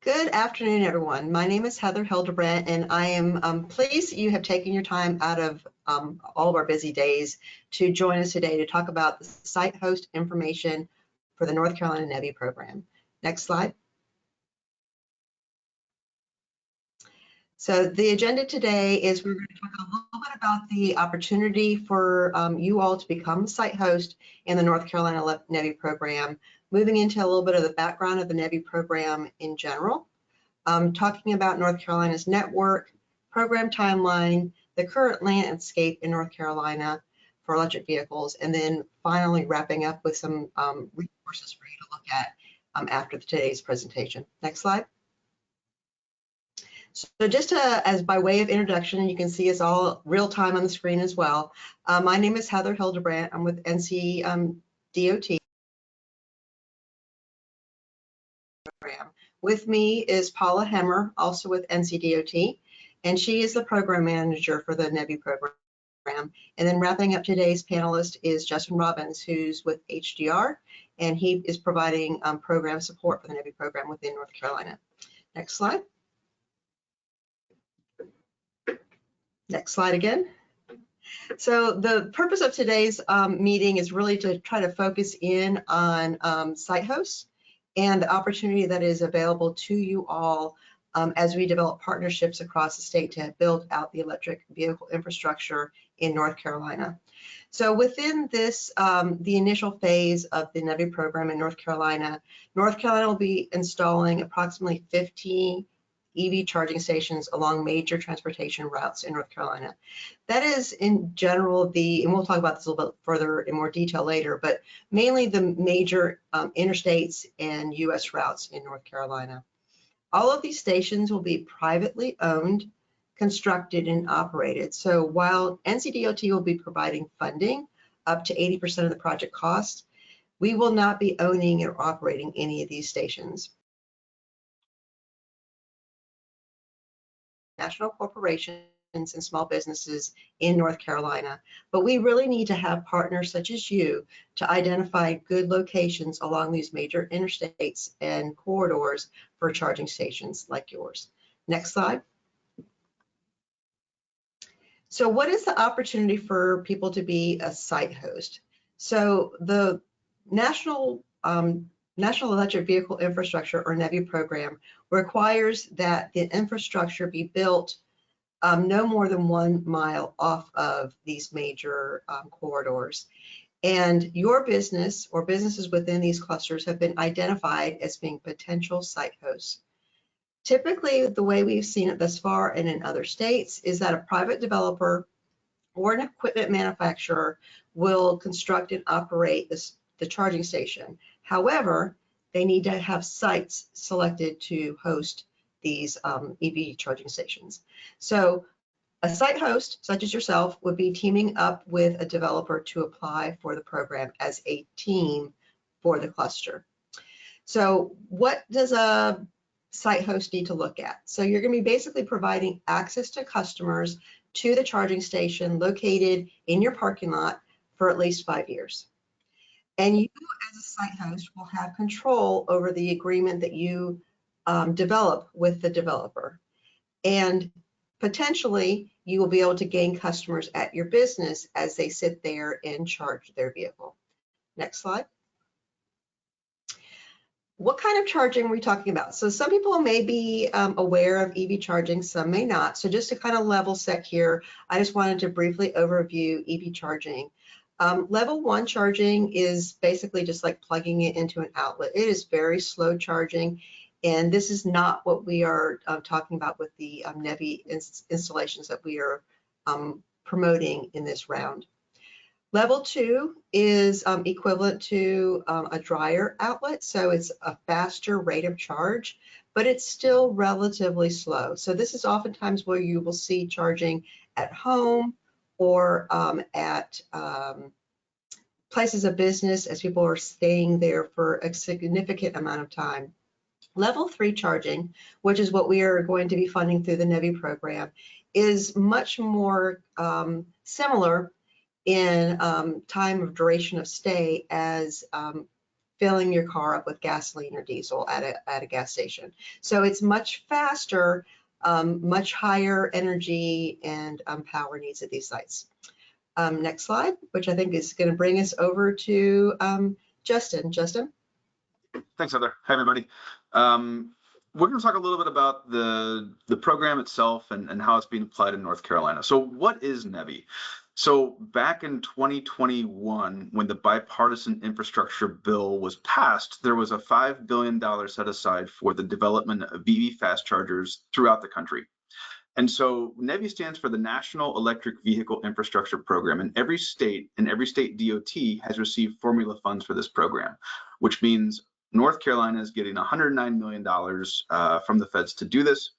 Good afternoon, everyone. My name is Heather Hildebrandt, and I am pleased that you have taken your time out of all of our busy days to join us today to talk about the site host information for the North Carolina NEVI program. Next slide. So the agenda today is we're going to talk a little bit about the opportunity for you all to become a site host in the North Carolina NEVI program, moving into a little bit of the background of the NEVI program in general, talking about North Carolina's network, program timeline, the current landscape in North Carolina for electric vehicles, and then finally wrapping up with some resources for you to look at after today's presentation. Next slide. So just as by way of introduction, and you can see us all real time on the screen as well. My name is Heather Hildebrandt. I'm with NCDOT. With me is Paula Hemmer, also with NCDOT, and she is the program manager for the NEVI program. And then wrapping up today's panelist is Justin Robbins, who's with HDR, and he is providing program support for the NEVI program within North Carolina. Next slide. Next slide again. So the purpose of today's meeting is really to try to focus in on site hosts and the opportunity that is available to you all as we develop partnerships across the state to build out the electric vehicle infrastructure in North Carolina. So within this, the initial phase of the NEVI program in North Carolina will be installing approximately 50 EV charging stations along major transportation routes in North Carolina. That is in general and we'll talk about this a little bit further in more detail later, but mainly the major interstates and US routes in North Carolina. All of these stations will be privately owned, constructed, and operated. So while NCDOT will be providing funding up to 80% of the project cost, we will not be owning or operating any of these stations. National corporations and small businesses in North Carolina, but we really need to have partners such as you to identify good locations along these major interstates and corridors for charging stations like yours. Next slide. So what is the opportunity for people to be a site host? So the National Electric Vehicle Infrastructure, or NEVI program, requires that the infrastructure be built no more than 1 mile off of these major corridors. And your business or businesses within these clusters have been identified as being potential site hosts. Typically, the way we've seen it thus far and in other states is that a private developer or an equipment manufacturer will construct and operate the charging station. However, they need to have sites selected to host these EV charging stations. So a site host, such as yourself, would be teaming up with a developer to apply for the program as a team for the cluster. So what does a site host need to look at? So you're going to be basically providing access to customers to the charging station located in your parking lot for at least 5 years. And you as a site host will have control over the agreement that you develop with the developer. And potentially you will be able to gain customers at your business as they sit there and charge their vehicle. Next slide. What kind of charging are we talking about? So some people may be aware of EV charging, some may not. So just to kind of level set here, I just wanted to briefly overview EV charging. Level 1 charging is basically just like plugging it into an outlet. It is very slow charging, and this is not what we are talking about with the NEVI installations that we are promoting in this round. Level 2 is equivalent to a dryer outlet, so it's a faster rate of charge, but it's still relatively slow. So this is oftentimes where you will see charging at home or at places of business as people are staying there for a significant amount of time. Level 3 charging, which is what we are going to be funding through the NEVI program, is much more similar in time of duration of stay as filling your car up with gasoline or diesel at a gas station. So it's much faster, much higher energy and power needs at these sites. Next slide, which I think is going to bring us over to Justin. Justin? Thanks, Heather. Hi, everybody. We're going to talk a little bit about the program itself and how it's being applied in North Carolina. So what is NEVI? So back in 2021, when the bipartisan infrastructure bill was passed, there was a $5 billion set aside for the development of EV fast chargers throughout the country. And so NEVI stands for the National Electric Vehicle Infrastructure Program, and every state DOT has received formula funds for this program, which means North Carolina is getting $109 million from the feds to do this.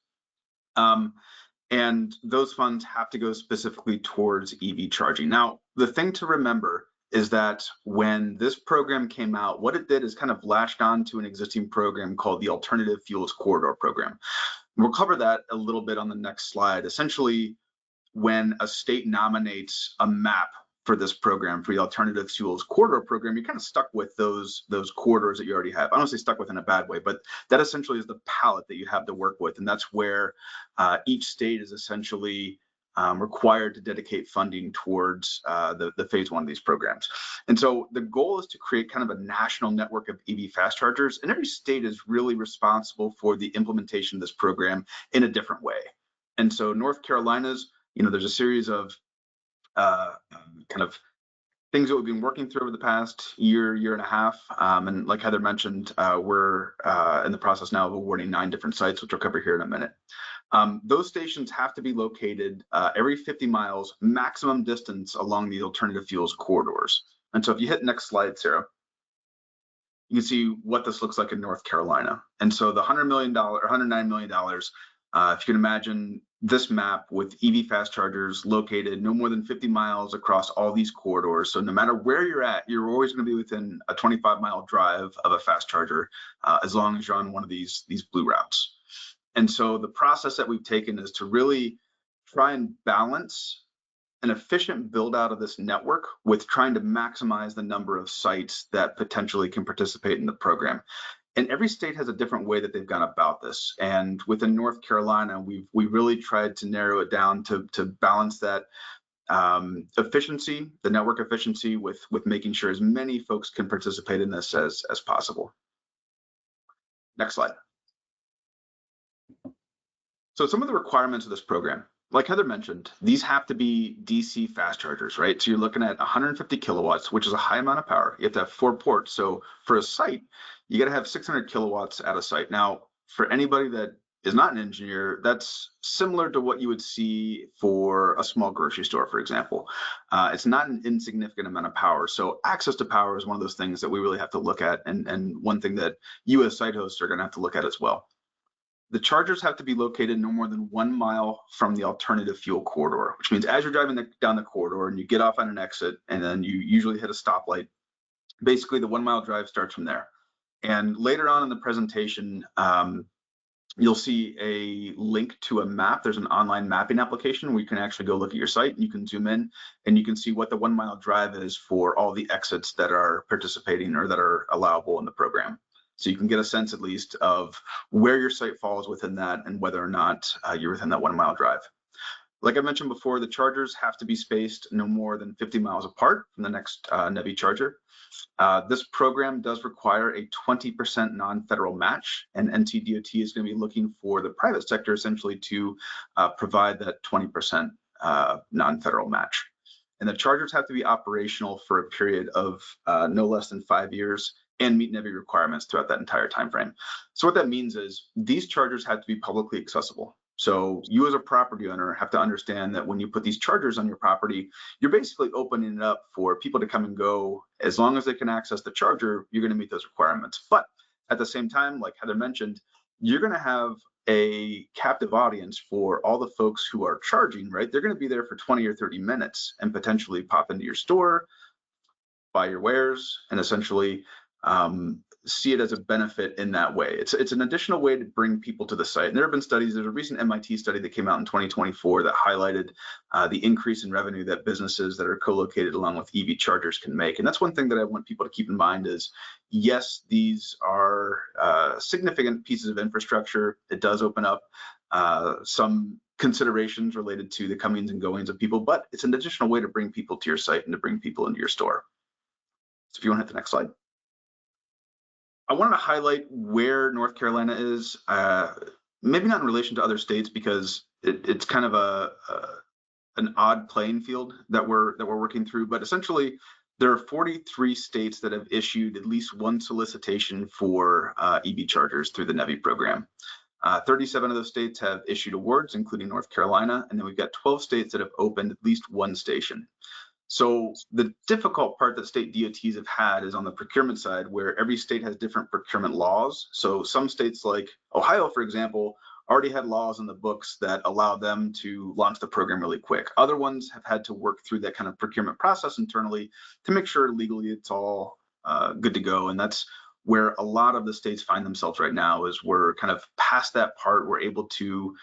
And those funds have to go specifically towards EV charging. Now, the thing to remember is that when this program came out, what it did is kind of latched on to an existing program called the Alternative Fuels Corridor Program. We'll cover that a little bit on the next slide. Essentially, when a state nominates a map for this program, for the Alternative Fuels Corridor Program, you're kind of stuck with those corridors that you already have. I don't say stuck with in a bad way, but that essentially is the palette that you have to work with. And that's where each state is essentially required to dedicate funding towards the phase one of these programs. And so the goal is to create kind of a national network of EV fast chargers, and every state is really responsible for the implementation of this program in a different way. And so North Carolina's, there's a series of kind of things that we've been working through over the past year and a half. And like Heather mentioned, we're in the process now of awarding 9 different sites, which I'll cover here in a minute. Those stations have to be located every 50 miles maximum distance along the alternative fuels corridors. And so if you hit next slide, Sarah, you can see what this looks like in North Carolina. And so the $109 million, if you can imagine this map with EV fast chargers located no more than 50 miles across all these corridors. So no matter where you're at, you're always going to be within a 25-mile drive of a fast charger, as long as you're on one of these blue routes. And so the process that we've taken is to really try and balance an efficient build out of this network with trying to maximize the number of sites that potentially can participate in the program. And every state has a different way that they've gone about this. And within North Carolina, we really tried to narrow it down to balance that efficiency, the network efficiency, with making sure as many folks can participate in this as possible. Next slide. So some of the requirements of this program, like Heather mentioned, these have to be DC fast chargers, right? So you're looking at 150 kilowatts, which is a high amount of power. You have to have 4 ports. So for a site, you got to have 600 kilowatts at a site. Now, for anybody that is not an engineer, that's similar to what you would see for a small grocery store, for example. It's not an insignificant amount of power. So access to power is one of those things that we really have to look at, and one thing that you as site hosts are going to have to look at as well. The chargers have to be located no more than 1 mile from the alternative fuel corridor, which means as you're driving down the corridor and you get off on an exit and then you usually hit a stoplight, basically the 1 mile drive starts from there. And later on in the presentation, you'll see a link to a map. There's an online mapping application where you can actually go look at your site and you can zoom in and you can see what the 1 mile drive is for all the exits that are participating or that are allowable in the program. So you can get a sense at least of where your site falls within that and whether or not you're within that 1 mile drive. Like I mentioned before, the chargers have to be spaced no more than 50 miles apart from the next NEVI charger. This program does require a 20% non-federal match, and NCDOT is going to be looking for the private sector essentially to provide that 20% non-federal match. And the chargers have to be operational for a period of no less than 5 years and meet NEVI requirements throughout that entire time frame. So what that means is these chargers have to be publicly accessible. So you as a property owner have to understand that when you put these chargers on your property, you're basically opening it up for people to come and go. As long as they can access the charger, you're going to meet those requirements. But at the same time, like Heather mentioned, you're going to have a captive audience for all the folks who are charging, right? They're going to be there for 20 or 30 minutes and potentially pop into your store, buy your wares, and essentially see it as a benefit in that way. It's an additional way to bring people to the site. And there have been studies. There's a recent MIT study that came out in 2024 that highlighted the increase in revenue that businesses that are co-located along with EV chargers can make. And that's one thing that I want people to keep in mind is, yes, these are significant pieces of infrastructure. It does open up some considerations related to the comings and goings of people, but it's an additional way to bring people to your site and to bring people into your store. So if you want to hit the next slide. I wanted to highlight where North Carolina is, maybe not in relation to other states, because it's kind of an odd playing field that we're working through. But essentially, there are 43 states that have issued at least one solicitation for EV chargers through the NEVI program. 37 of those states have issued awards, including North Carolina, and then we've got 12 states that have opened at least one station. So the difficult part that state DOTs have had is on the procurement side, where every state has different procurement laws. So some states like Ohio, for example, already had laws in the books that allow them to launch the program really quick. Other ones have had to work through that kind of procurement process internally to make sure legally it's all good to go. And that's where a lot of the states find themselves right now, is we're kind of past that part. We're able to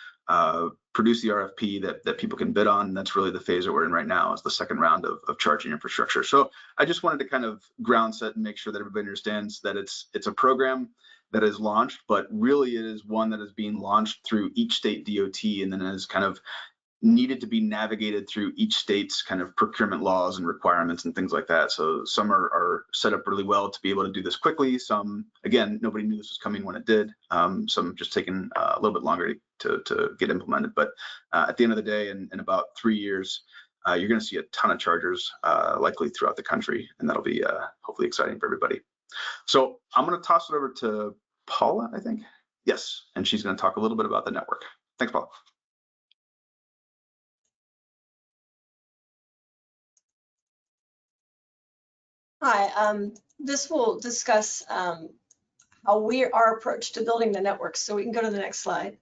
produce the RFP that people can bid on. And that's really the phase that we're in right now, is the second round of charging infrastructure. So I just wanted to kind of ground set and make sure that everybody understands that it's a program that is launched, but really it is one that is being launched through each state DOT, and then is kind of needed to be navigated through each state's kind of procurement laws and requirements and things like that. So some are set up really well to be able to do this quickly. Some, again, nobody knew this was coming when it did. Some just taking a little bit longer to get implemented. But at the end of the day, in about 3 years, you're going to see a ton of chargers likely throughout the country, and that'll be hopefully exciting for everybody. So I'm going to toss it over to Paula, I think. Yes, and she's going to talk a little bit about the network. Thanks, Paula. Hi, this will discuss our approach to building the network. So we can go to the next slide.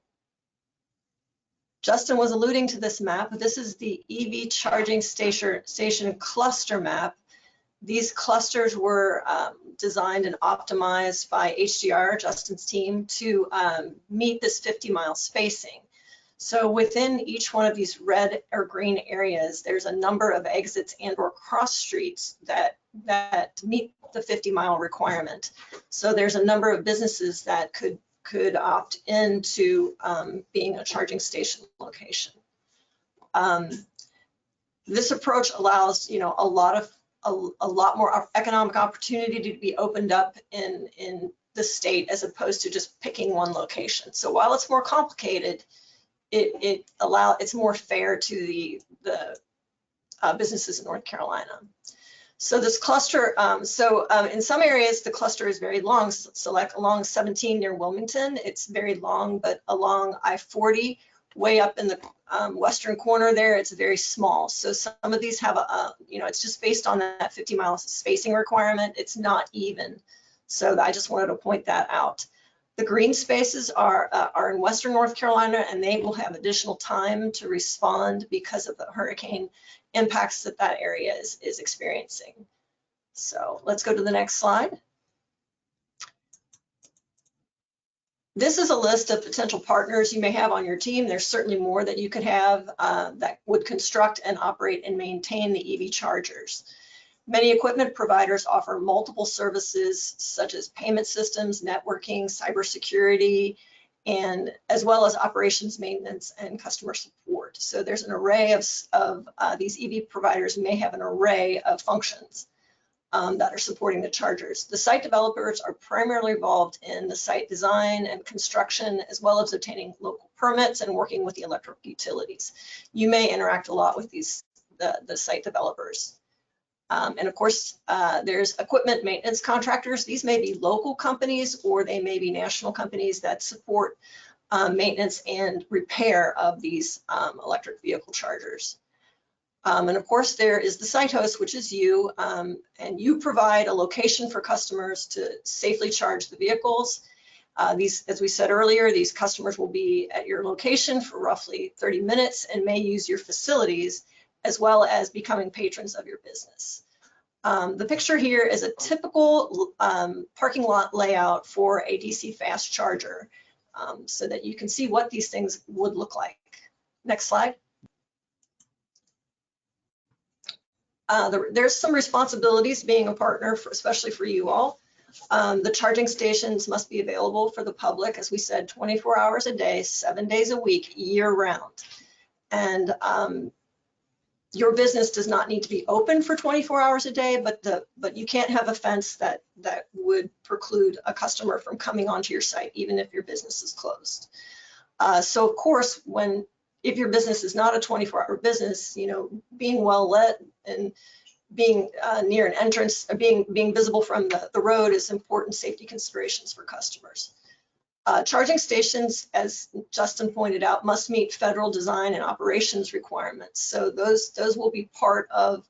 Justin was alluding to this map. This is the EV charging station cluster map. These clusters were designed and optimized by HDR, Justin's team, to meet this 50-mile spacing. So within each one of these red or green areas, there's a number of exits and or cross streets that meet the 50-mile requirement. So there's a number of businesses that could opt into being a charging station location. This approach allows, a lot more economic opportunity to be opened up in the state, as opposed to just picking one location. So while it's more complicated, it's more fair to the businesses in North Carolina. So this cluster, in some areas the cluster is very long. So like along 17 near Wilmington, it's very long, but along I-40, way up in the western corner there, it's very small. So some of these have it's just based on that 50-mile spacing requirement. It's not even. So I just wanted to point that out. The green spaces are in Western North Carolina, and they will have additional time to respond because of the hurricane impacts that area is experiencing. So let's go to the next slide. This is a list of potential partners you may have on your team. There's certainly more that you could have that would construct and operate and maintain the EV chargers. Many equipment providers offer multiple services such as payment systems, networking, cybersecurity, and as well as operations maintenance and customer support. So there's an array of these EV providers may have an array of functions that are supporting the chargers. The site developers are primarily involved in the site design and construction, as well as obtaining local permits and working with the electric utilities. You may interact a lot with the site developers. And of course, there's equipment maintenance contractors. These may be local companies, or they may be national companies that support maintenance and repair of these electric vehicle chargers. And of course, there is the site host, which is you, and you provide a location for customers to safely charge the vehicles. As we said earlier, these customers will be at your location for roughly 30 minutes and may use your facilities, as well as becoming patrons of your business. The picture here is a typical parking lot layout for a DC fast charger, so that you can see what these things would look like. Next slide. There's some responsibilities being a partner, especially for you all. The charging stations must be available for the public, as we said, 24 hours a day, 7 days a week, year round. And your business does not need to be open for 24 hours a day, but you can't have a fence that would preclude a customer from coming onto your site, even if your business is closed. So of course, if your business is not a 24-hour business, being well lit and being near an entrance, being visible from the road is important safety considerations for customers. Charging stations, as Justin pointed out, must meet federal design and operations requirements. So those will be part of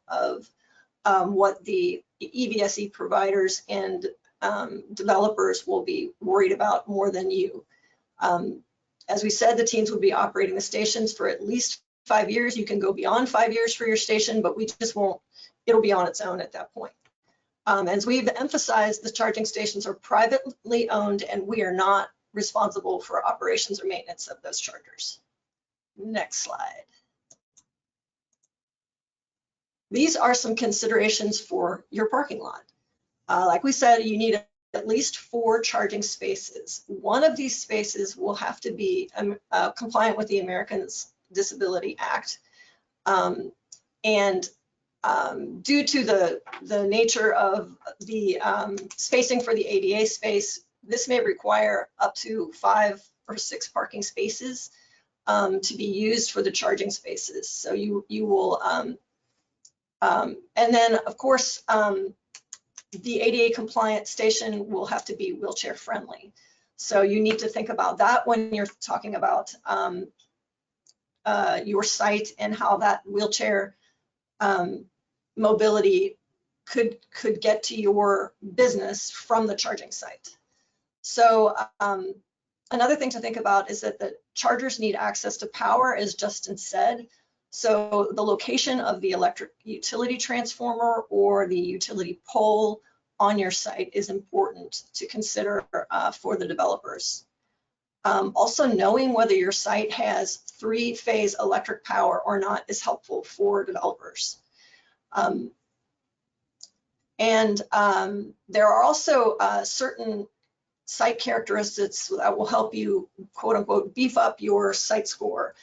what the EVSE providers and developers will be worried about more than you. As we said, the teams would be operating the stations for at least 5 years. You can go beyond 5 years for your station, but we just won't, it'll be on its own at that point. As we've emphasized, the charging stations are privately owned and we are not responsible for operations or maintenance of those chargers. Next slide. These are some considerations for your parking lot. Like we said, you need at least 4 charging spaces. One of these spaces will have to be compliant with the Americans Disability Act. Due to the nature of the spacing for the ADA space, this may require up to 5 or 6 parking spaces to be used for the charging spaces. So you will, and then of course, the ADA compliant station will have to be wheelchair friendly. So you need to think about that when you're talking about your site and how that wheelchair mobility could get to your business from the charging site. So another thing to think about is that the chargers need access to power, as Justin said. So the location of the electric utility transformer or the utility pole on your site is important to consider for the developers. Also, knowing whether your site has 3-phase electric power or not is helpful for developers. There are also certain site characteristics that will help you, quote unquote, beef up your site score.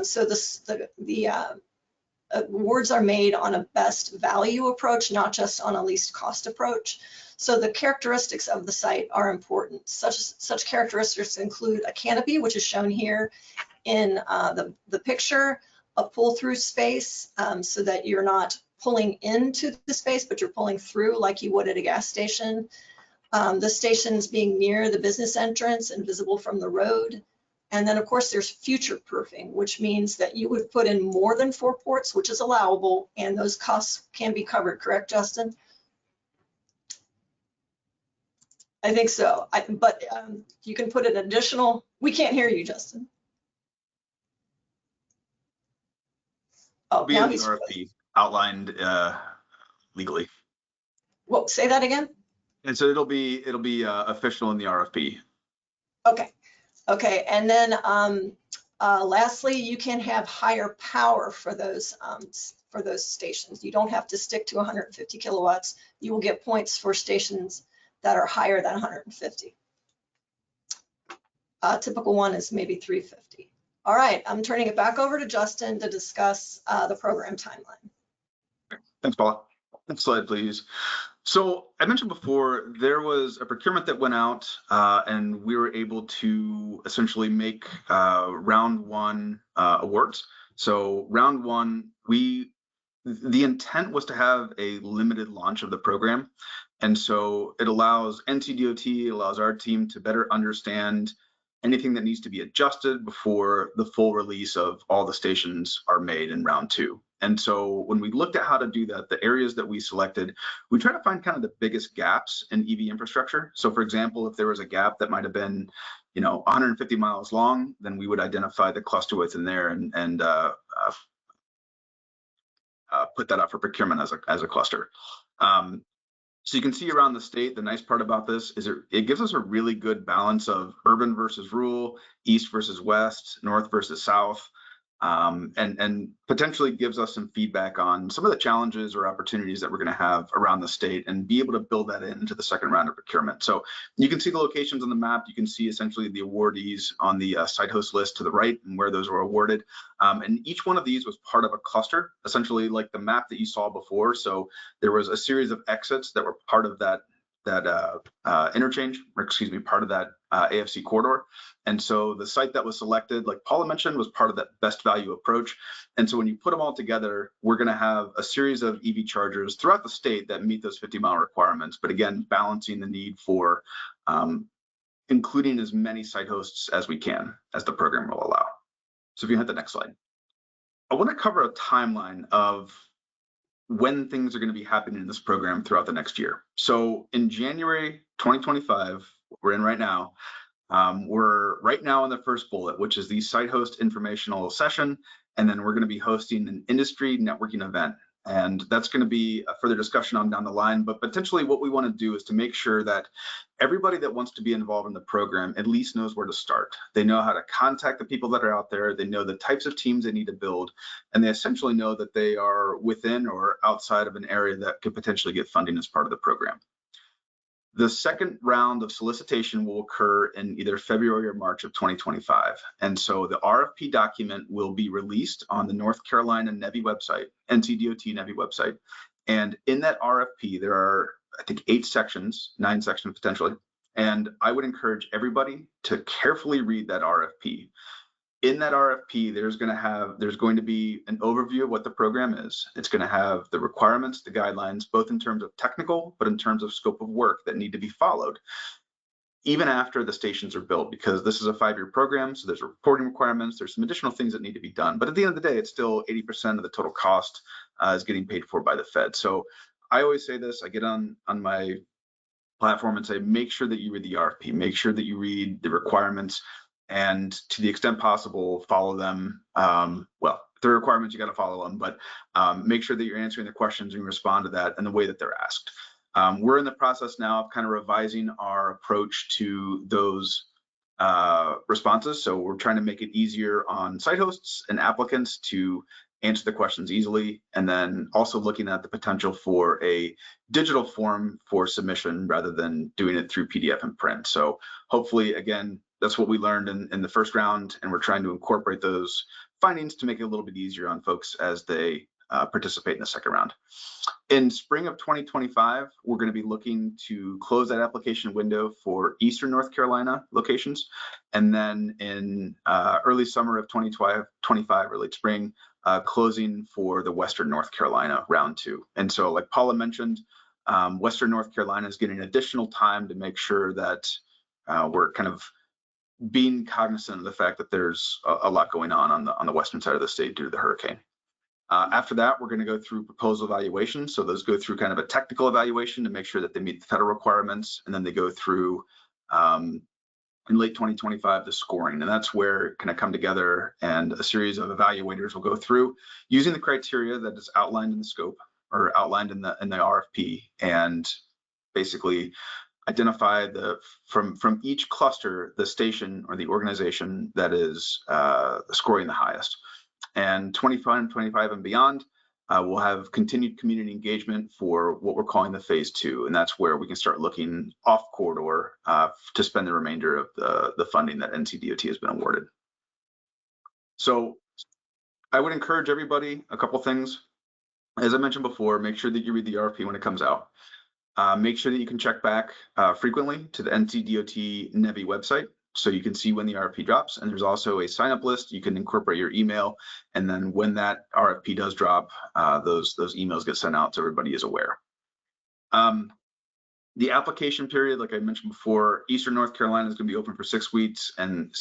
So the awards are made on a best value approach, not just on a least cost approach. So the characteristics of the site are important. Such characteristics include a canopy, which is shown here in the picture, a pull-through space, so that you're not pulling into the space, but you're pulling through like you would at a gas station. The stations being near the business entrance and visible from the road. And then of course there's future proofing, which means that you would put in more than 4 ports, which is allowable, and those costs can be covered, correct, Justin? I think so, but you can put an additional, we can't hear you, Justin. Oh, Be now in the he's RFP outlined legally. Well, say that again. And so it'll be official in the RFP. Okay, and then lastly, you can have higher power for those stations. You don't have to stick to 150 kilowatts. You will get points for stations that are higher than 150. Typical one is maybe 350. All right, I'm turning it back over to Justin to discuss the program timeline. Thanks, Paula. Next slide, please. So I mentioned before, there was a procurement that went out and we were able to essentially make round 1 awards. So round 1, the intent was to have a limited launch of the program. And so it allows NCDOT, allows our team to better understand anything that needs to be adjusted before the full release of all the stations are made in round 2. And so when we looked at how to do that, the areas that we selected, we tried to find kind of the biggest gaps in EV infrastructure. So for example, if there was a gap that might have been, 150 miles long, then we would identify the cluster within there and put that up for procurement as a cluster. So you can see around the state, the nice part about this is it gives us a really good balance of urban versus rural, east versus west, north versus south, and potentially gives us some feedback on some of the challenges or opportunities that we're going to have around the state and be able to build that into the second round of procurement. So you can see the locations on the map. You can see essentially the awardees on the site host list to the right and where those were awarded. And each one of these was part of a cluster, essentially like the map that you saw before. So there was a series of exits that were part of that interchange, or excuse me, part of that AFC corridor. And so the site that was selected, like Paula mentioned, was part of that best value approach. And so when you put them all together, we're going to have a series of EV chargers throughout the state that meet those 50-mile requirements. But again, balancing the need for including as many site hosts as we can, as the program will allow. So if you hit the next slide, I want to cover a timeline of when things are going to be happening in this program throughout the next year. So in January 2025, we're in right now, we're right now in the first bullet, which is the site host informational session. And then we're going to be hosting an industry networking event. And that's going to be a further discussion on down the line. But potentially what we want to do is to make sure that everybody that wants to be involved in the program at least knows where to start. They know how to contact the people that are out there. They know the types of teams they need to build. And they essentially know that they are within or outside of an area that could potentially get funding as part of the program. The second round of solicitation will occur in either February or March of 2025. And so the RFP document will be released on the North Carolina NEVI website, NCDOT NEVI website. And in that RFP, there are, I think, 9 sections potentially. And I would encourage everybody to carefully read that RFP. In that RFP, there's going to be an overview of what the program is. It's going to have the requirements, the guidelines, both in terms of technical, but in terms of scope of work that need to be followed, even after the stations are built, because this is a 5-year program. So there's reporting requirements. There's some additional things that need to be done. But at the end of the day, it's still 80% of the total cost is getting paid for by the Fed. So I always say this, I get on my platform and say, make sure that you read the RFP, make sure that you read the requirements, and to the extent possible, follow them. Well, if there are requirements, you got to follow them, but make sure that you're answering the questions and you respond to that in the way that they're asked. We're in the process now of kind of revising our approach to those responses. So we're trying to make it easier on site hosts and applicants to answer the questions easily, and then also looking at the potential for a digital form for submission rather than doing it through PDF and print. So hopefully, again, that's what we learned in the first round, and we're trying to incorporate those findings to make it a little bit easier on folks as they participate in the second round. In spring of 2025, we're going to be looking to close that application window for Eastern North Carolina locations. And then in early summer of 2025, or late spring, closing for the Western North Carolina round 2. And so like Paula mentioned, Western North Carolina is getting additional time to make sure that we're kind of being cognizant of the fact that there's a lot going on the western side of the state due to the hurricane. After that, we're going to go through proposal evaluation. So those go through kind of a technical evaluation to make sure that they meet the federal requirements. And then they go through, in late 2025, the scoring. And that's where it kind of come together, and a series of evaluators will go through using the criteria that is outlined in the scope or outlined in the RFP, and basically identify from each cluster, the station or the organization that is scoring the highest. And 25 and beyond, we'll have continued community engagement for what we're calling the phase 2. And that's where we can start looking off corridor to spend the remainder of the funding that NCDOT has been awarded. So I would encourage everybody, a couple things. As I mentioned before, make sure that you read the RFP when it comes out. Make sure that you can check back frequently to the NCDOT NEVI website, so you can see when the RFP drops. And there's also a sign-up list. You can incorporate your email, and then when that RFP does drop, those emails get sent out so everybody is aware. The application period, like I mentioned before, Eastern North Carolina is going to be open for 6 weeks, and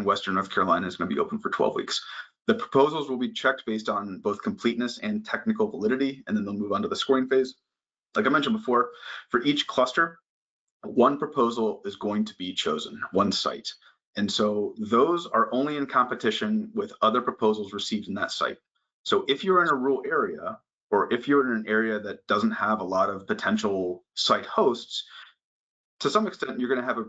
Western North Carolina is going to be open for 12 weeks. The proposals will be checked based on both completeness and technical validity, and then they'll move on to the scoring phase. Like I mentioned before, for each cluster, one proposal is going to be chosen, one site. And so those are only in competition with other proposals received in that site. So if you're in a rural area, or if you're in an area that doesn't have a lot of potential site hosts, to some extent, you're going to have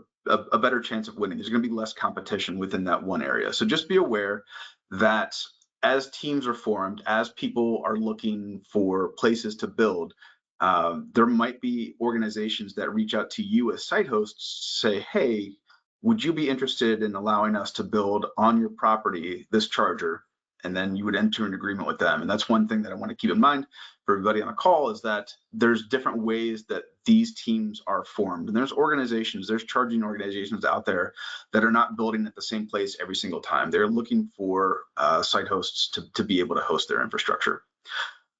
a better chance of winning. There's going to be less competition within that one area. So just be aware that as teams are formed, as people are looking for places to build, there might be organizations that reach out to you as site hosts, say, hey, would you be interested in allowing us to build on your property this charger? And then you would enter an agreement with them. And that's one thing that I want to keep in mind for everybody on the call, is that there's different ways that these teams are formed. And there's organizations, there's charging organizations out there that are not building at the same place every single time. They're looking for site hosts to be able to host their infrastructure.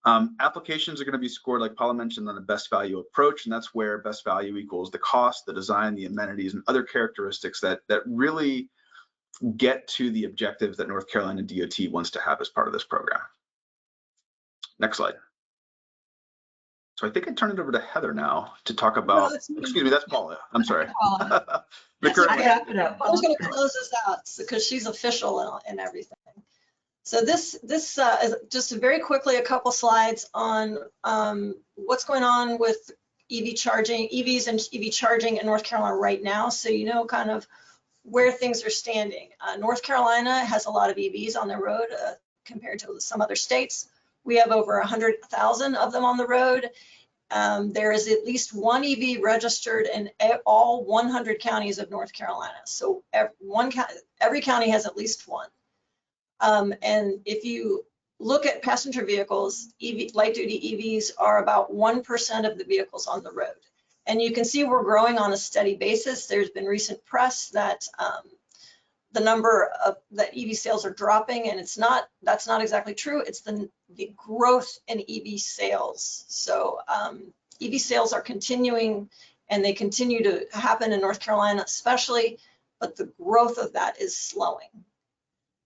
Applications are going to be scored, like Paula mentioned, on a best value approach, and that's where best value equals the cost, the design, the amenities, and other characteristics that really get to the objectives that North Carolina DOT wants to have as part of this program. Next slide. So I think I turn it over to Heather now to talk about, excuse me, that's Paula. I'm sorry. I wrap it up. I was going to close this out because she's official and everything. So this is just very quickly a couple slides on what's going on with EVs and EV charging in North Carolina right now, so you know kind of where things are standing. North Carolina has a lot of EVs on the road compared to some other states. We have over 100,000 of them on the road. There is at least one EV registered in all 100 counties of North Carolina. So every county has at least one. And if you look at passenger vehicles, light duty EVs are about 1% of the vehicles on the road. And you can see we're growing on a steady basis. There's been recent press that the number of that EV sales are dropping, and that's not exactly true. It's the growth in EV sales. So EV sales are continuing, and they continue to happen in North Carolina especially, but the growth of that is slowing.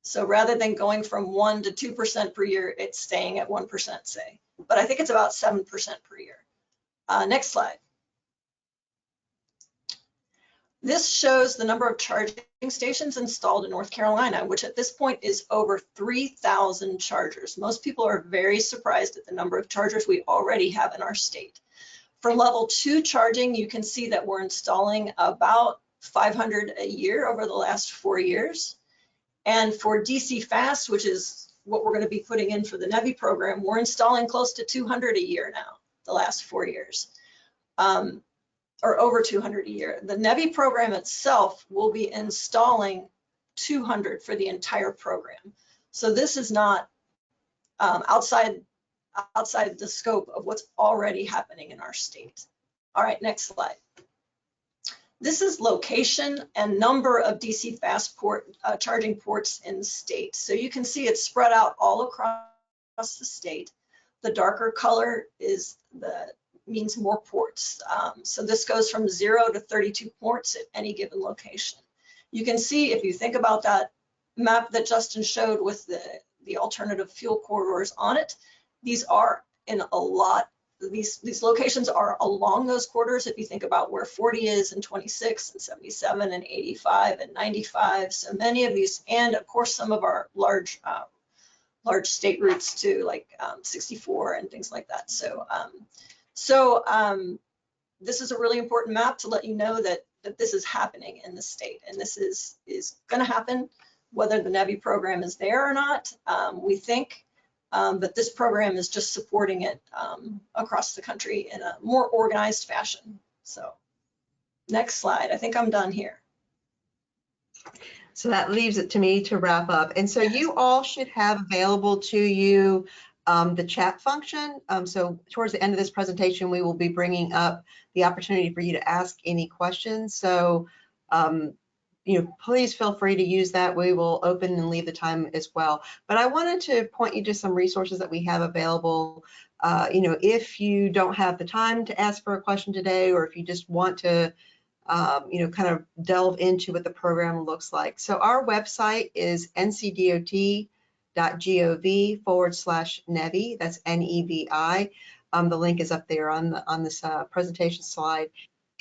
So rather than going from 1 to 2% per year, it's staying at 1%, say. But I think it's about 7% per year. Next slide. This shows the number of charging stations installed in North Carolina, which at this point is over 3,000 chargers. Most people are very surprised at the number of chargers we already have in our state. For level 2 charging, you can see that we're installing about 500 a year over the last 4 years. And for DC Fast, which is what we're going to be putting in for the NEVI program, we're installing close to 200 a year now, the last 4 years. Or over 200 a year. The NEVI program itself will be installing 200 for the entire program. So this is not outside the scope of what's already happening in our state. All right, next slide. This is location and number of DC fast charging ports in the state. So you can see it's spread out all across the state. The darker color means more ports. So this goes from 0 to 32 ports at any given location. You can see, if you think about that map that Justin showed with the alternative fuel corridors on it, these are in a lot, these locations are along those corridors. If you think about where 40 is and 26 and 77 and 85 and 95, so many of these, and of course some of our large state routes too, like 64 and things like that. So this is a really important map to let you know that this is happening in the state, and this is going to happen whether the NEVI program is there or not, we think, but this program is just supporting it across the country in a more organized fashion. So next slide. I think I'm done here. So that leaves it to me to wrap up. And so you all should have available to you the chat function. So towards the end of this presentation, we will be bringing up the opportunity for you to ask any questions. So, please feel free to use that. We will open and leave the time as well. But I wanted to point you to some resources that we have available. If you don't have the time to ask for a question today, or if you just want to, kind of delve into what the program looks like. So our website is ncdot.gov/NEVI. That's NEVI. The link is up there on this presentation slide.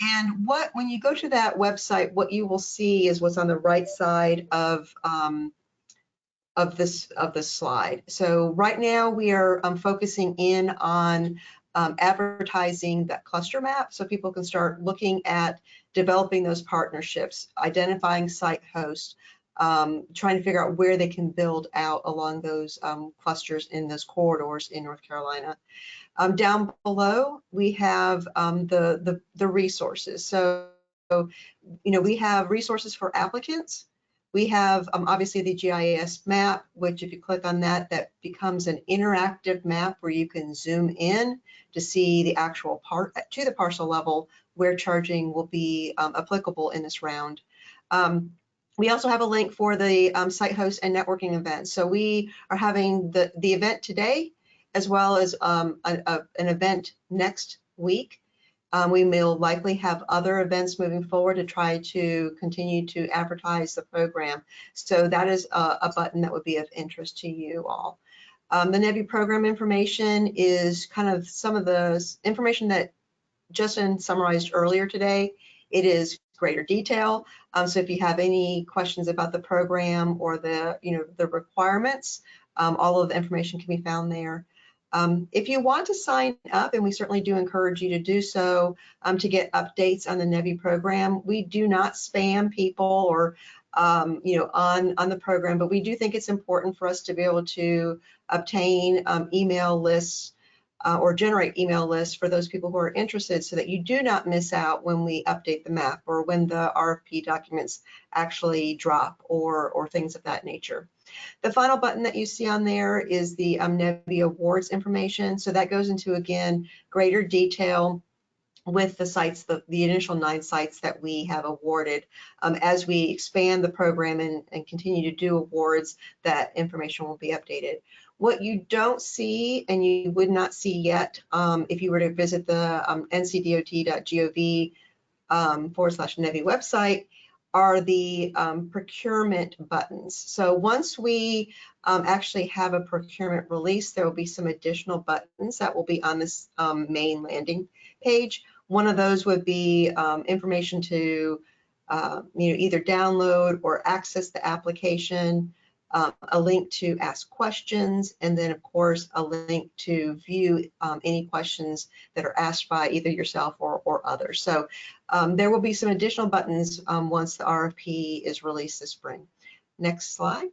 And when you go to that website, what you will see is what's on the right side of this slide. So right now we are focusing in on advertising that cluster map so people can start looking at developing those partnerships, identifying site hosts, trying to figure out where they can build out along those clusters in those corridors in North Carolina. Down below, we have the resources. So, we have resources for applicants. We have obviously the GIS map, which if you click on that, that becomes an interactive map where you can zoom in to see the actual part to the parcel level where charging will be applicable in this round. We also have a link for the site host and networking events. So we are having the event today, as well as an event next week. We will likely have other events moving forward to try to continue to advertise the program. So that is a button that would be of interest to you all. The NEVI program information is kind of some of the information that Justin summarized earlier today. It is greater detail. So if you have any questions about the program or the requirements, all of the information can be found there. If you want to sign up, and we certainly do encourage you to do so, to get updates on the NEVI program, we do not spam people or on the program, but we do think it's important for us to be able to obtain email lists or generate email lists for those people who are interested, so that you do not miss out when we update the map or when the RFP documents actually drop or things of that nature. The final button that you see on there is the NEVI awards information. So that goes into, again, greater detail with the sites, the initial 9 sites that we have awarded. As we expand the program and continue to do awards, that information will be updated. What you don't see, and you would not see yet if you were to visit the ncdot.gov/NEVI website, are the procurement buttons. So once we actually have a procurement release, there will be some additional buttons that will be on this main landing page. One of those would be information to either download or access the application, a link to ask questions, and then of course a link to view any questions that are asked by either yourself or others. So there will be some additional buttons once the RFP is released this spring. Next slide.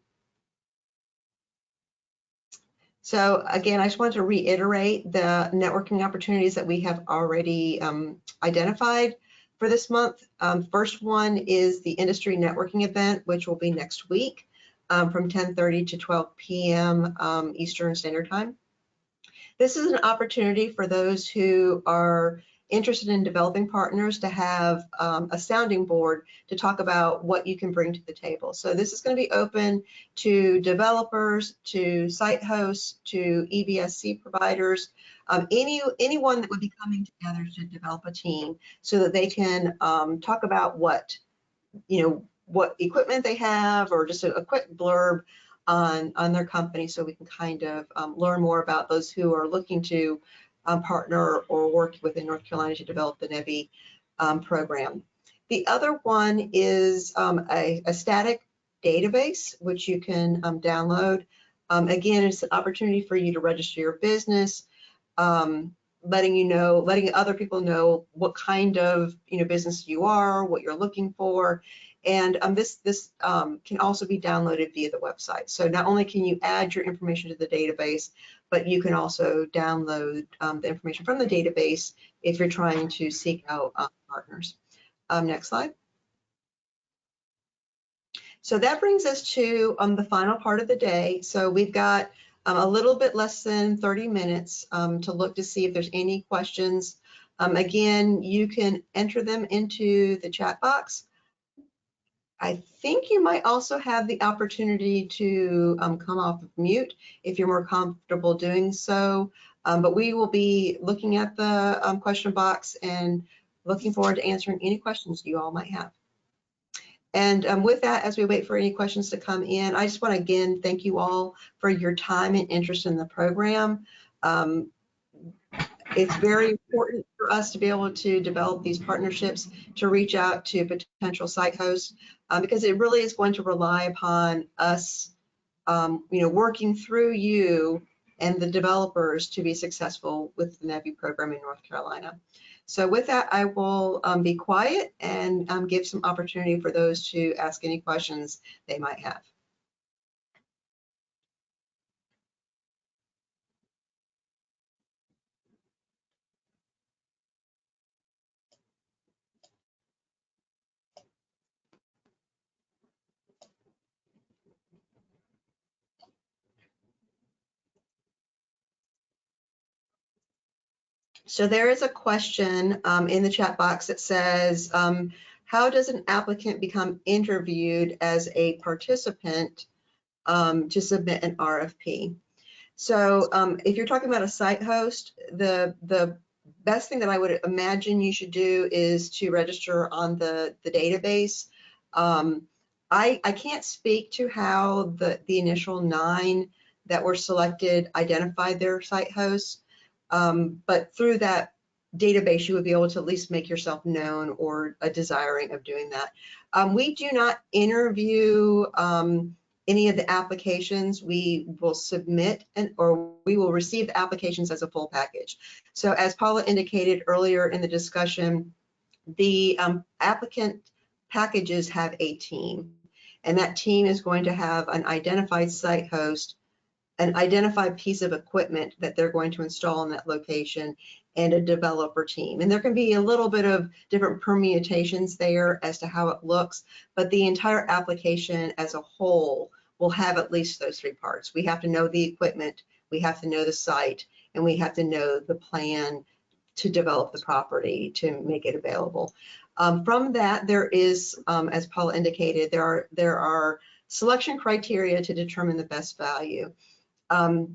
So again, I just wanted to reiterate the networking opportunities that we have already identified for this month. First one is the industry networking event, which will be next week from 10:30 to 12 p.m. Eastern Standard Time. This is an opportunity for those who are interested in developing partners to have a sounding board to talk about what you can bring to the table. So this is going to be open to developers, to site hosts, to EBSC providers, anyone that would be coming together to develop a team so that they can talk about what equipment they have, or just a quick blurb on their company, so we can kind of learn more about those who are looking to partner or work within North Carolina to develop the NEVI program. The other one is a static database, which you can download. Again, it's an opportunity for you to register your business, letting other people know what kind of business you are, what you're looking for. And this can also be downloaded via the website. So not only can you add your information to the database, but you can also download the information from the database if you're trying to seek out partners. Next slide. So that brings us to the final part of the day. So we've got a little bit less than 30 minutes to look to see if there's any questions. Again, you can enter them into the chat box. I think you might also have the opportunity to come off of mute if you're more comfortable doing so. But we will be looking at the question box and looking forward to answering any questions you all might have. And with that, as we wait for any questions to come in, I just want to again thank you all for your time and interest in the program. It's very important for us to be able to develop these partnerships, to reach out to potential site hosts, because it really is going to rely upon us working through you and the developers to be successful with the NEVI program in North Carolina. So with that, I will be quiet and give some opportunity for those to ask any questions they might have. So there is a question in the chat box that says, how does an applicant become interviewed as a participant to submit an RFP? So if you're talking about a site host, the best thing that I would imagine you should do is to register on the database. I can't speak to how the initial 9 that were selected identified their site hosts. But through that database, you would be able to at least make yourself known or a desiring of doing that. We do not interview any of the applications. We will submit or we will receive the applications as a full package. So as Paula indicated earlier in the discussion, the applicant packages have a team, and that team is going to have an identified site host, an identified piece of equipment that they're going to install in that location, and a developer team. And there can be a little bit of different permutations there as to how it looks, but the entire application as a whole will have at least those 3 parts. We have to know the equipment, we have to know the site, and we have to know the plan to develop the property to make it available. From that, there is, as Paula indicated, there are selection criteria to determine the best value. We're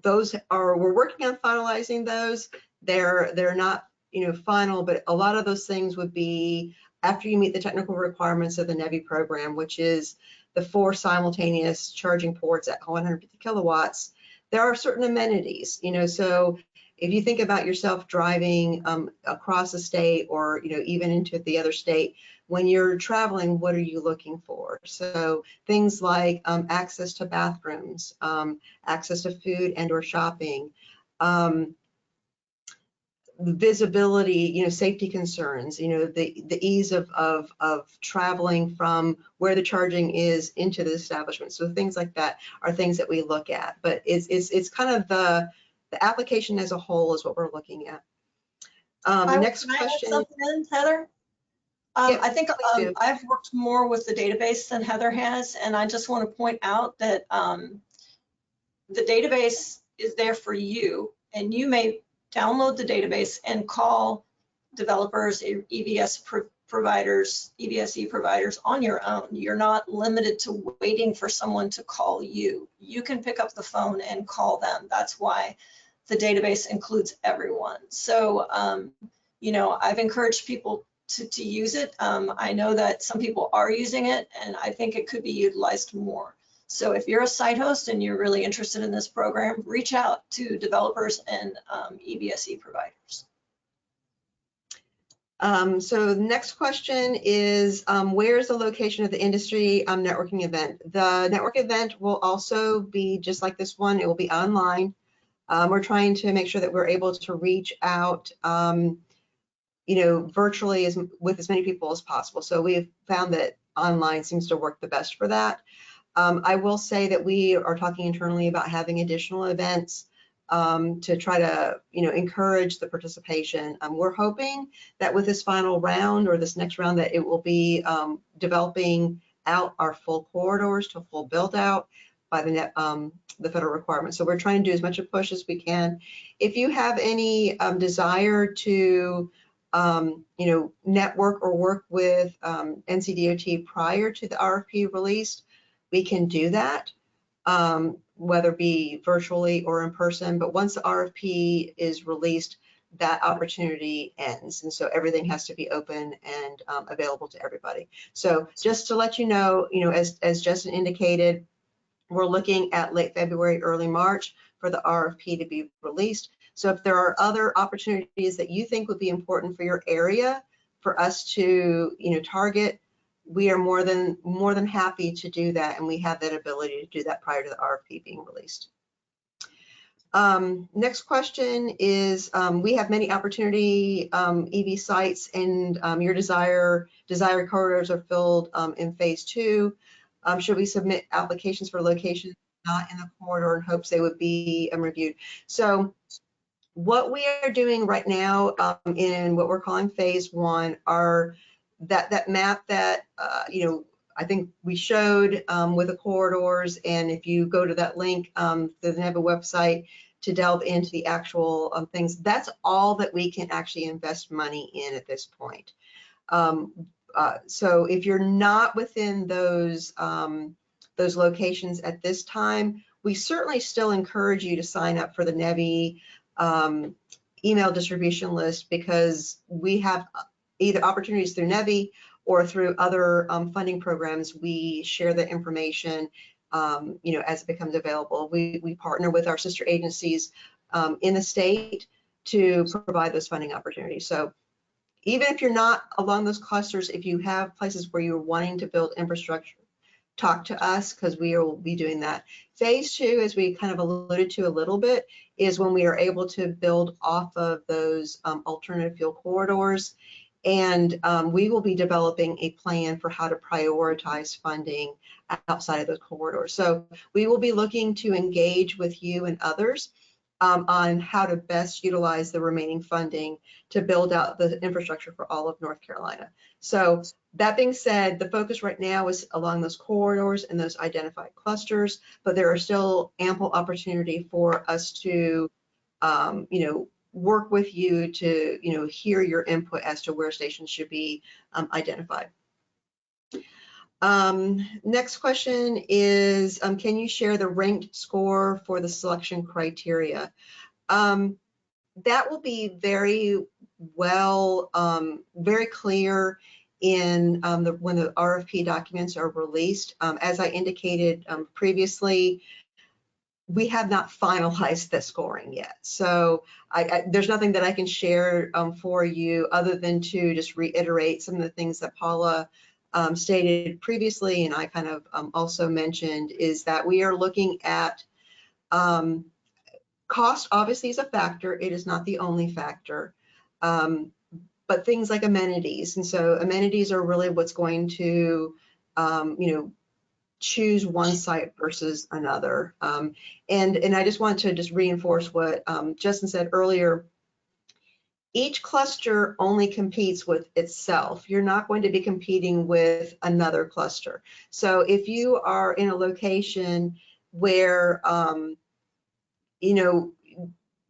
working on finalizing those. They're not, final, but a lot of those things would be after you meet the technical requirements of the NEVI program, which is the 4 simultaneous charging ports at 150 kilowatts. There are certain amenities, so if you think about yourself driving across a state or, even into the other state, when you're traveling, what are you looking for? So things like access to bathrooms, access to food and or shopping, visibility, safety concerns, the ease of traveling from where the charging is into the establishment. So things like that are things that we look at, but it's kind of the application as a whole is what we're looking at. Next question. Something in, Heather? Yep, I think I've worked more with the database than Heather has, and I just want to point out that the database is there for you, and you may download the database and call developers, EVSE providers on your own. You're not limited to waiting for someone to call you. You can pick up the phone and call them. That's why the database includes everyone. So, I've encouraged people to use it. I know that some people are using it, and I think it could be utilized more. So if you're a site host and you're really interested in this program, reach out to developers and EVSE providers. So the next question is, where's the location of the industry networking event? The network event will also be just like this one. It will be online. We're trying to make sure that we're able to reach out, virtually with as many people as possible. So we've found that online seems to work the best for that. I will say that we are talking internally about having additional events to try to, encourage the participation. We're hoping that with this final round or this next round that it will be developing out our full corridors to full build out by the federal requirements. So we're trying to do as much a push as we can. If you have any desire to, network or work with NCDOT prior to the RFP release, we can do that, whether it be virtually or in person. But once the RFP is released, that opportunity ends. And so everything has to be open and available to everybody. So just to let you know, as Justin indicated, we're looking at late February, early March for the RFP to be released. So if there are other opportunities that you think would be important for your area for us to, target, we are more than happy to do that, and we have that ability to do that prior to the RFP being released. Next question is, we have many opportunity EV sites, and your desired corridors are filled in phase 2. Should we submit applications for locations not in the corridor in hopes they would be reviewed? So what we are doing right now in what we're calling phase 1 are that map that I think we showed with the corridors, and if you go to that link, the NEVI website, to delve into the actual things, that's all that we can actually invest money in at this point. So if you're not within those locations at this time, we certainly still encourage you to sign up for the NEVI email distribution list, because we have either opportunities through NEVI or through other funding programs. We share the information as it becomes available. We partner with our sister agencies in the state to provide those funding opportunities. So even if you're not along those clusters, if you have places where you're wanting to build infrastructure, talk to us, because we will be doing that. Phase 2, as we kind of alluded to a little bit, is when we are able to build off of those alternative fuel corridors. And we will be developing a plan for how to prioritize funding outside of those corridors. So we will be looking to engage with you and others on how to best utilize the remaining funding to build out the infrastructure for all of North Carolina. So that being said, the focus right now is along those corridors and those identified clusters, but there are still ample opportunity for us to, work with you to, hear your input as to where stations should be identified. Next question is, can you share the ranked score for the selection criteria? That will be very well, very clear in when the RFP documents are released. As I indicated previously, we have not finalized the scoring yet. So there's nothing that I can share for you other than to just reiterate some of the things that Paula stated previously, and I kind of also mentioned, is that we are looking at cost. Obviously is a factor. It is not the only factor, but things like amenities. And so amenities are really what's going to, choose one site versus another. And I just want to just reinforce what Justin said earlier. Each cluster only competes with itself. You're not going to be competing with another cluster. So if you are in a location where,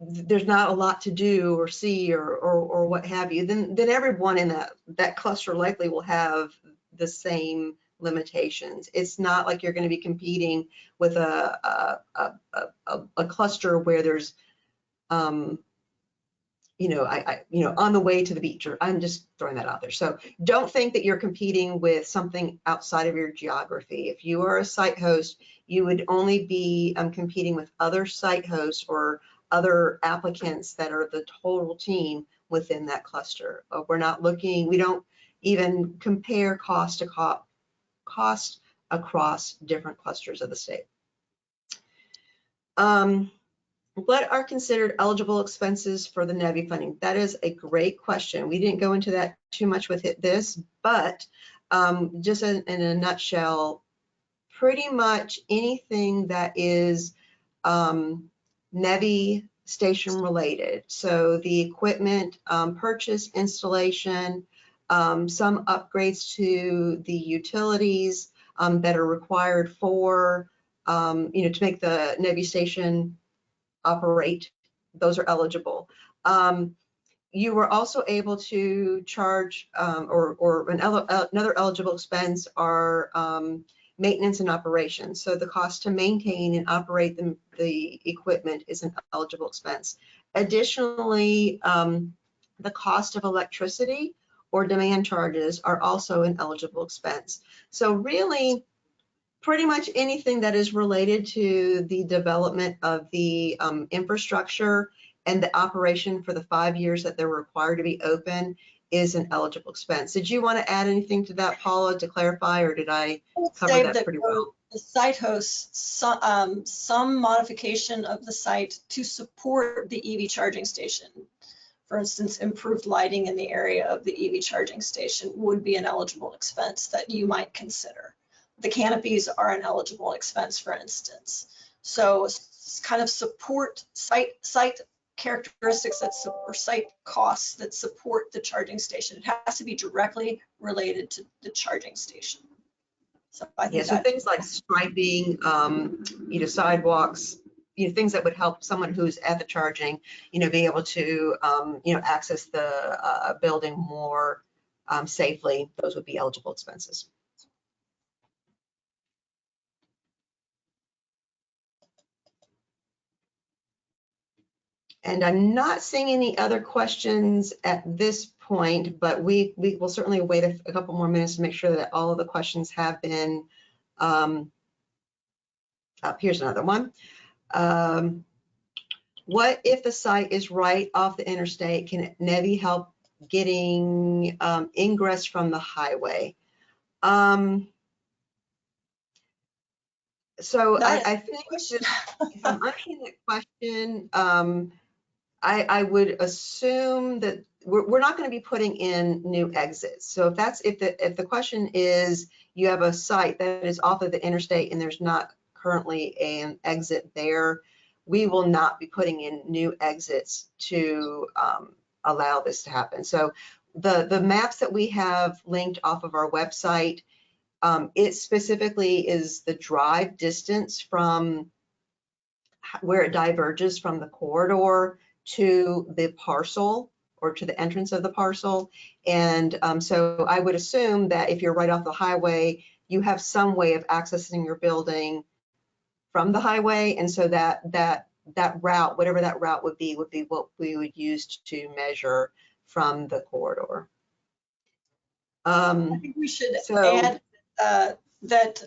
there's not a lot to do or see or what have you, then everyone in that cluster likely will have the same limitations. It's not like you're going to be competing with a cluster where there's on the way to the beach, or I'm just throwing that out there. So don't think that you're competing with something outside of your geography. If you are a site host, you would only be competing with other site hosts or other applicants that are the total team within that cluster. We don't even compare cost across different clusters of the state. What are considered eligible expenses for the NEVI funding? That is a great question. We didn't go into that too much with this, but just in a nutshell, pretty much anything that is NEVI station related. So the equipment purchase, installation, some upgrades to the utilities that are required for, to make the NEVI station operate, those are eligible. You were also able to charge, another eligible expense are maintenance and operations. So the cost to maintain and operate the equipment is an eligible expense. Additionally, the cost of electricity or demand charges are also an eligible expense. So really, pretty much anything that is related to the development of the infrastructure and the operation for the 5 years that they're required to be open is an eligible expense. Did you want to add anything to that, Paula, to clarify, or did I cover that pretty well? The site hosts some modification of the site to support the EV charging station. For instance, improved lighting in the area of the EV charging station would be an eligible expense that you might consider. The canopies are an eligible expense, for instance. So kind of support site characteristics or site costs that support the charging station. It has to be directly related to the charging station. So I think so things like striping, sidewalks, things that would help someone who's at the charging, be able to, access the building more safely. Those would be eligible expenses. And I'm not seeing any other questions at this point, but we will certainly wait a couple more minutes to make sure that all of the questions have been up. Here's another one. What if the site is right off the interstate? Can NEVI help getting ingress from the highway? So I think if I'm answering that question, I would assume that we're not going to be putting in new exits. So if the question is you have a site that is off of the interstate and there's not currently an exit there, we will not be putting in new exits to allow this to happen. So the maps that we have linked off of our website, it specifically is the drive distance from where it diverges from the corridor to the parcel or to the entrance of the parcel. And so I would assume that if you're right off the highway, you have some way of accessing your building from the highway. And so that route, whatever that route would be what we would use to measure from the corridor. I think we should add that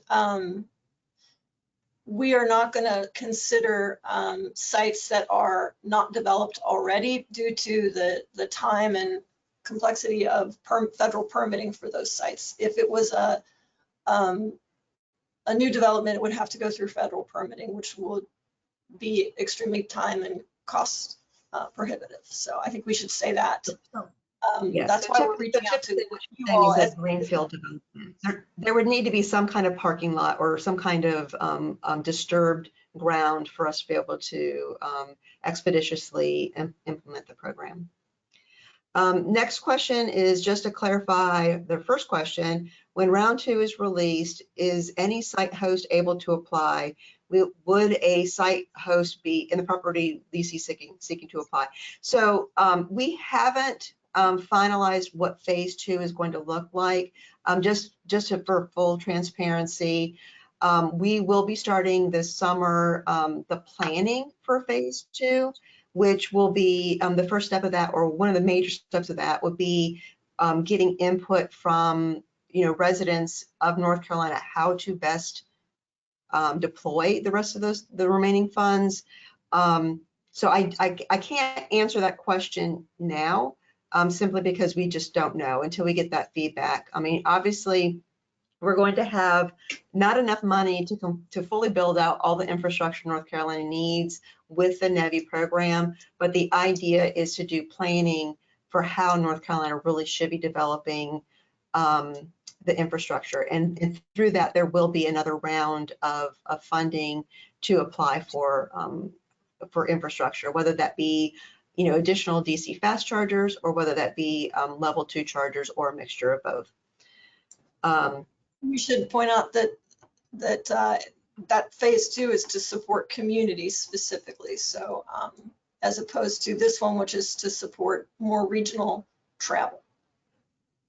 we are not going to consider sites that are not developed already due to the time and complexity of federal permitting for those sites. If it was a new development, it would have to go through federal permitting, which would be extremely time and cost prohibitive. So I think we should say that. Yes, that's why we're reaching out to you all as greenfield development. There would need to be some kind of parking lot or some kind of disturbed ground for us to be able to expeditiously implement the program. Next question is just to clarify the first question. When round 2 is released, is any site host able to apply? Would a site host be in the property DC seeking to apply? So we haven't finalized what phase 2 is going to look like. For full transparency, we will be starting this summer the planning for phase 2, which will be the first step of that, or one of the major steps of that would be getting input from residents of North Carolina how to best deploy the rest of the remaining funds. So I can't answer that question now. Simply because we just don't know until we get that feedback. I mean, obviously, we're going to have not enough money to fully build out all the infrastructure North Carolina needs with the NEVI program, but the idea is to do planning for how North Carolina really should be developing the infrastructure. And through that, there will be another round of funding to apply for infrastructure, whether that be additional DC fast chargers, or whether that be level 2 chargers, or a mixture of both. We should point out that phase 2 is to support communities specifically. So as opposed to this one, which is to support more regional travel.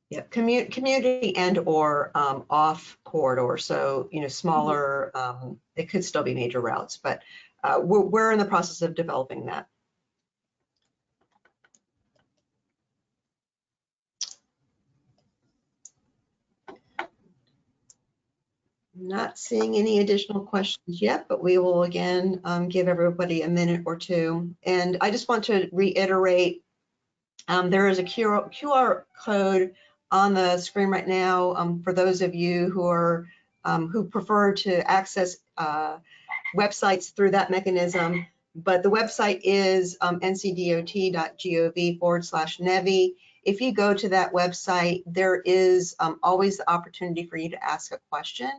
Yeah, community and or off corridor. So smaller. It could still be major routes, but we're in the process of developing that. Not seeing any additional questions yet, but we will again give everybody a minute or two. And I just want to reiterate There is a QR code on the screen right now for those of you who are who prefer to access websites through that mechanism. But the website is ncdot.gov/NEVI. If you go to that website, there is always the opportunity for you to ask a question.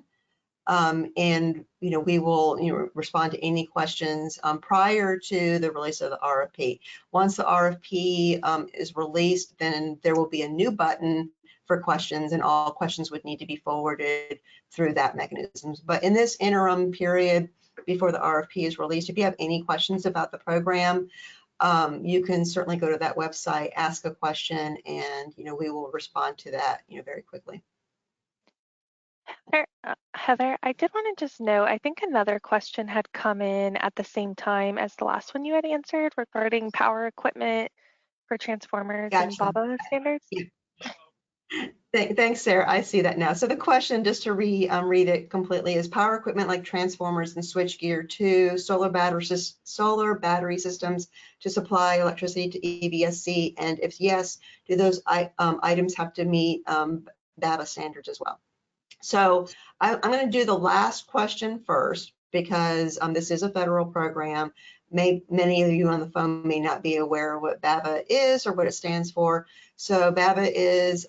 And we will respond to any questions prior to the release of the RFP. Once the RFP is released, then there will be a new button for questions, and all questions would need to be forwarded through that mechanism. But in this interim period before the RFP is released, if you have any questions about the program, you can certainly go to that website, ask a question, and we will respond to that very quickly. Heather, I did want to just know, I think another question had come in at the same time as the last one you had answered regarding power equipment for transformers and BABA standards. Yeah. Thanks, Sarah. I see that now. So the question, just to read it completely, is power equipment like transformers and switchgear to solar battery systems to supply electricity to EVSC? And if yes, do those items have to meet BABA standards as well? So I'm going to do the last question first, because this is a federal program. Many of you on the phone may not be aware of what BABA is or what it stands for. So BABA is,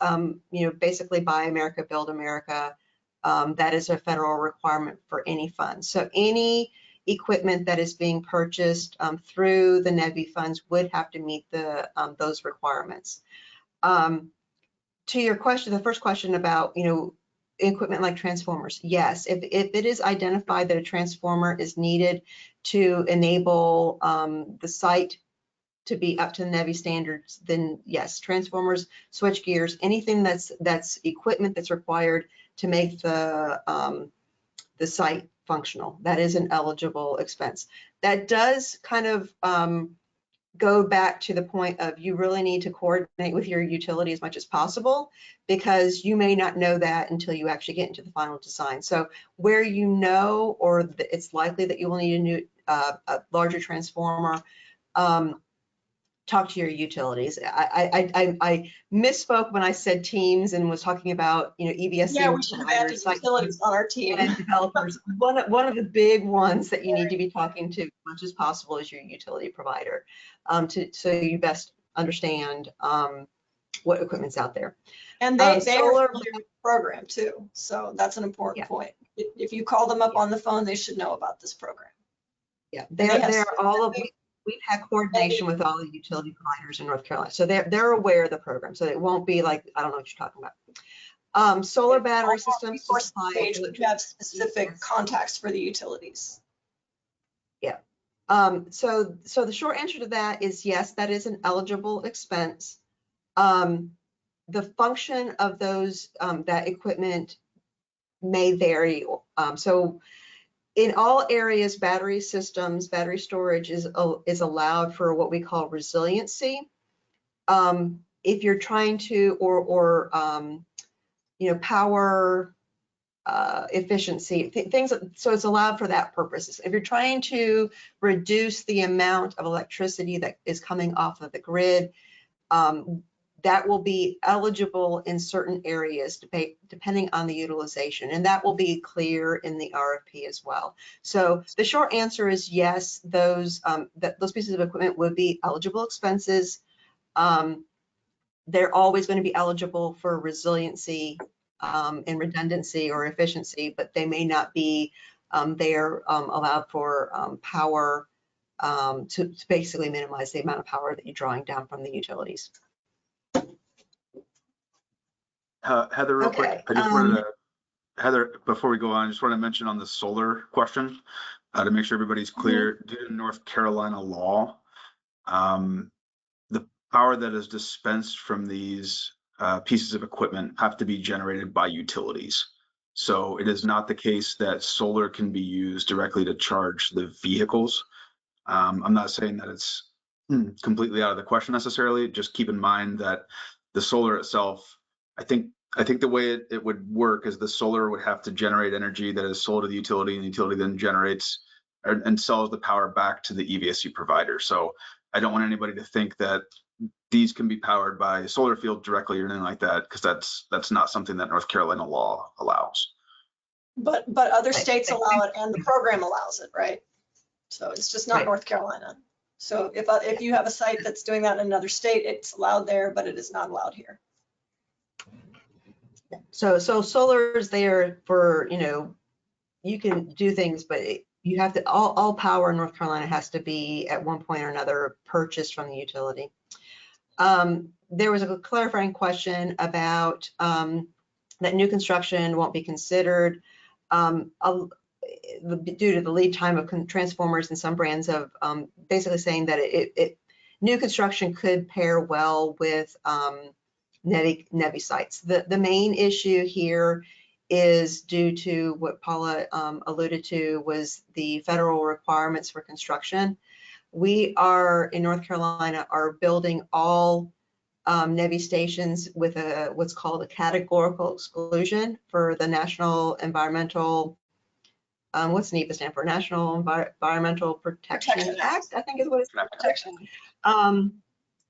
basically Buy America, Build America. That is a federal requirement for any fund. So any equipment that is being purchased through the NEVI funds would have to meet those requirements. To your question, the first question about, equipment like transformers, yes. If it is identified that a transformer is needed to enable the site to be up to the NEVI standards, then yes, transformers, switch gears, anything that's equipment that's required to make the site functional, that is an eligible expense. That does kind of go back to the point of you really need to coordinate with your utility as much as possible, because you may not know that until you actually get into the final design. So where or it's likely that you will need a larger transformer, talk to your utilities. I misspoke when I said teams and was talking about EVSC. Yeah, we should have added utilities on our team. And developers. One of the big ones that you need to be talking to as much as possible is your utility provider, so you best understand what equipment's out there. And they are familiar with the program too, so that's an important point. If you call them up on the phone, they should know about this program. Yeah, they're all of. We've had coordination with all the utility providers in North Carolina, so they're aware of the program. So it won't be like, I don't know what you're talking about. Solar battery systems. We have specific contacts for the utilities. Yeah. So the short answer to that is yes, that is an eligible expense. The function of those that equipment may vary. So in all areas, battery systems, battery storage is allowed for what we call resiliency. If you're trying to, power efficiency, things, so it's allowed for that purpose. If you're trying to reduce the amount of electricity that is coming off of the grid, that will be eligible in certain areas depending on the utilization, and that will be clear in the RFP as well. So the short answer is yes, those pieces of equipment would be eligible expenses. They're always going to be eligible for resiliency and redundancy or efficiency, but they may not be allowed for power to basically minimize the amount of power that you're drawing down from the utilities. Heather, real quick, I just wanted to, Heather, before we go on, I just want to mention on the solar question to make sure everybody's clear. Due to North Carolina law, the power that is dispensed from these pieces of equipment have to be generated by utilities. So it is not the case that solar can be used directly to charge the vehicles. I'm not saying that it's completely out of the question necessarily. Just keep in mind that the solar itself, I think the way it would work is the solar would have to generate energy that is sold to the utility, and the utility then generates and sells the power back to the EVSC provider. So I don't want anybody to think that these can be powered by a solar field directly or anything like that, because that's not something that North Carolina law allows. But other states allow it, and the program allows it, right? So it's just not Right. North Carolina. So if you have a site that's doing that in another state, it's allowed there, but it is not allowed here. So solar is there for, you can do things, but you have to, all power in North Carolina has to be at one point or another purchased from the utility. There was a clarifying question about that new construction won't be considered due to the lead time of transformers and some brands of basically saying that new construction could pair well with NEVI sites. The main issue here is due to what Paula alluded to, was the federal requirements for construction. We are in North Carolina are building all NEVI stations with what's called a categorical exclusion for the National Environmental, what's NEPA stand for? National Environmental Protection Act, I think is what it's Protection.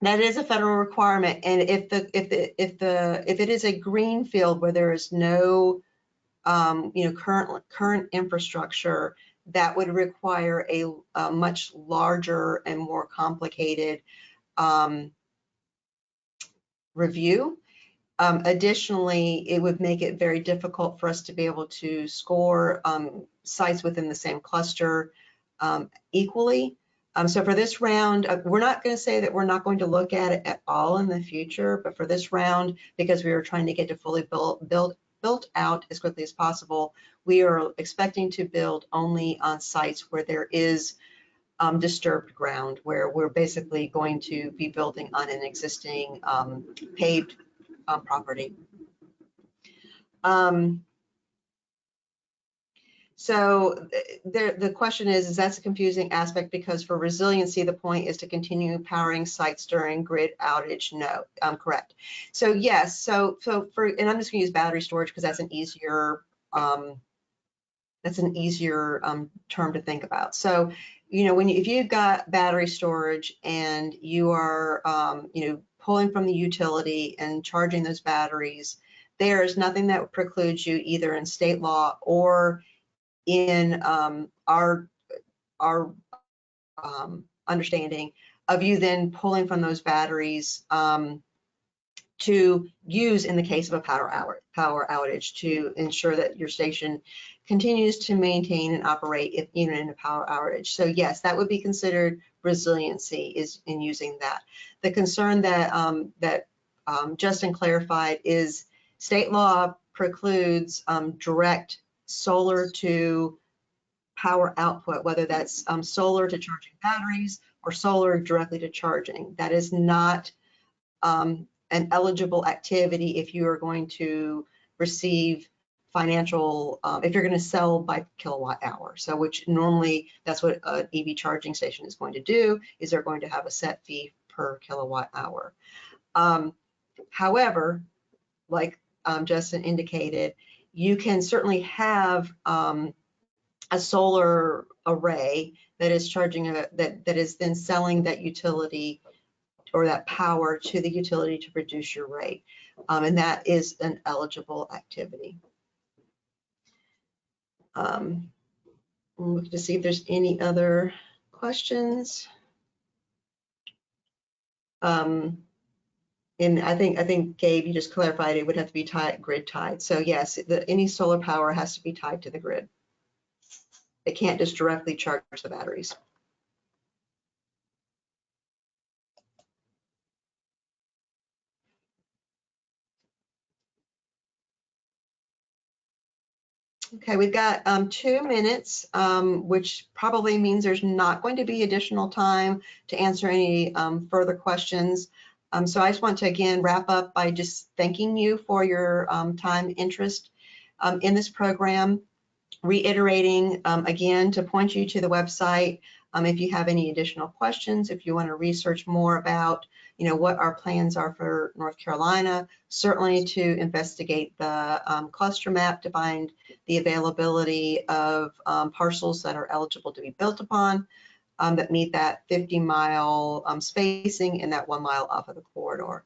That is a federal requirement, and if it is a green field where there is no current infrastructure, that would require a much larger and more complicated review. Additionally, it would make it very difficult for us to be able to score sites within the same cluster equally. So for this round, we're not going to say that we're not going to look at it at all in the future, but for this round, because we were trying to get to fully built out as quickly as possible, we are expecting to build only on sites where there is disturbed ground, where we're basically going to be building on an existing paved property. So the question is that's a confusing aspect, because for resiliency, the point is to continue powering sites during grid outage. No, correct. So yes, so for, and I'm just gonna use battery storage because that's an easier term to think about. So, if you've got battery storage and you are, pulling from the utility and charging those batteries, there's nothing that precludes you either in state law or in our understanding of you then pulling from those batteries to use in the case of a power outage to ensure that your station continues to maintain and operate even in a power outage. So yes, that would be considered resiliency, is in using that. The concern that Justin clarified is state law precludes direct solar to power output, whether that's solar to charging batteries or solar directly to charging. That is not an eligible activity if you are going to receive financial, if you're going to sell by kilowatt hour. So which normally that's what an EV charging station is going to do, is they're going to have a set fee per kilowatt hour. However, like Justin indicated, you can certainly have a solar array that is charging that is then selling that utility or that power to the utility to reduce your rate. And that is an eligible activity. Look to see if there's any other questions. And I think Gabe, you just clarified it would have to be grid tied. So yes, any solar power has to be tied to the grid. It can't just directly charge the batteries. Okay, we've got 2 minutes, which probably means there's not going to be additional time to answer any further questions. So I just want to again wrap up by just thanking you for your time, interest in this program, reiterating again to point you to the website if you have any additional questions, if you want to research more about what our plans are for North Carolina, certainly to investigate the cluster map to find the availability of parcels that are eligible to be built upon. that meet that 50-mile spacing and that 1 mile off of the corridor.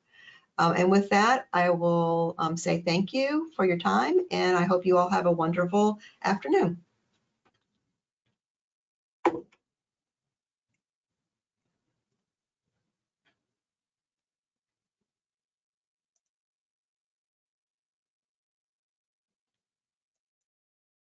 And with that, I will say thank you for your time, and I hope you all have a wonderful afternoon.